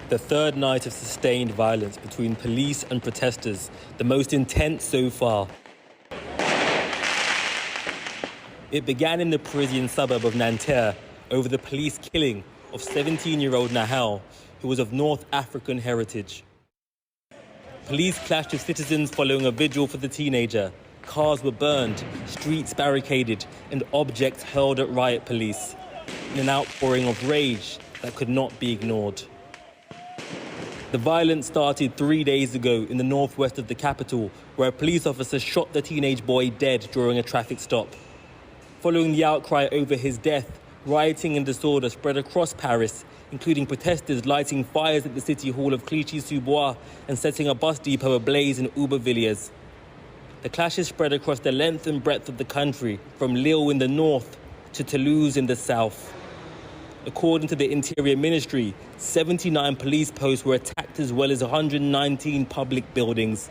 The third night of sustained violence between police and protesters, the most intense so far. It began in the Parisian suburb of Nanterre over the police killing of 17-year-old Nahal, who was of North African heritage. Police clashed with citizens following a vigil for the teenager. Cars were burned, streets barricaded, and objects hurled at riot police in an outpouring of rage that could not be ignored. The violence started 3 days ago in the northwest of the capital, where a police officer shot the teenage boy dead during a traffic stop. Following the outcry over his death, rioting and disorder spread across Paris, including protesters lighting fires at the city hall of Clichy-sous-Bois and setting a bus depot ablaze in Aubervilliers. The clashes spread across the length and breadth of the country, from Lille in the north to Toulouse in the south. According to the Interior Ministry, 79 police posts were attacked as well as 119 public buildings.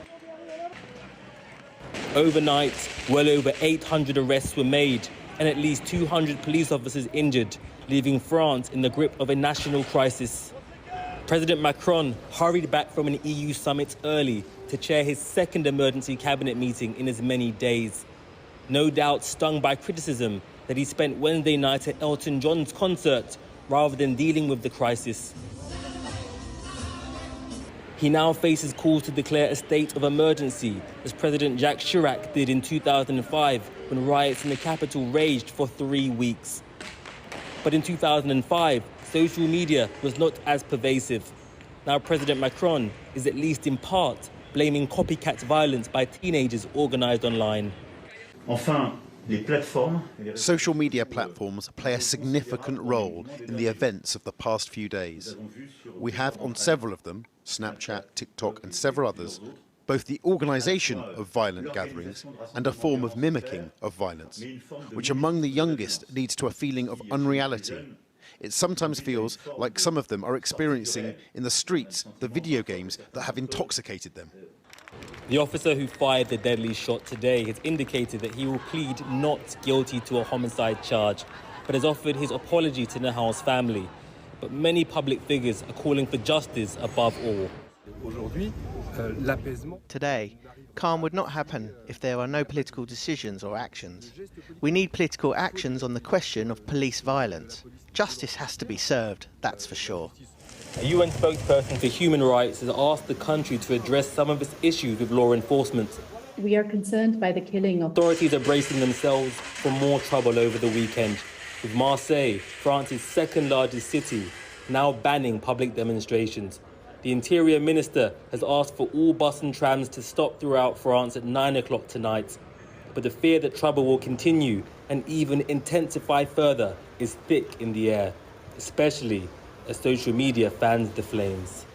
Overnight, well over 800 arrests were made and at least 200 police officers injured, leaving France in the grip of a national crisis. President Macron hurried back from an EU summit early to chair his second emergency cabinet meeting in as many days. No doubt stung by criticism that he spent Wednesday night at Elton John's concert rather than dealing with the crisis. He now faces calls to declare a state of emergency, as President Jacques Chirac did in 2005 when riots in the capital raged for 3 weeks. But in 2005, social media was not as pervasive. Now President Macron is at least in part blaming copycat violence by teenagers organised online. Social media platforms play a significant role in the events of the past few days. We have on several of them, Snapchat, TikTok and several others, both the organisation of violent gatherings and a form of mimicking of violence, which among the youngest leads to a feeling of unreality. It sometimes feels like some of them are experiencing in the streets the video games that have intoxicated them. The officer who fired the deadly shot today has indicated that he will plead not guilty to a homicide charge, but has offered his apology to Nahal's family. But many public figures are calling for justice above all. Today, calm would not happen if there are no political decisions or actions. We need political actions on the question of police violence. Justice has to be served, that's for sure. A UN spokesperson for human rights has asked the country to address some of its issues with law enforcement. We are concerned by the killing of... Authorities are bracing themselves for more trouble over the weekend, with Marseille, France's second largest city, now banning public demonstrations. The Interior Minister has asked for all bus and trams to stop throughout France at 9 o'clock tonight. But the fear that trouble will continue and even intensify further is thick in the air, especially as social media fans the flames.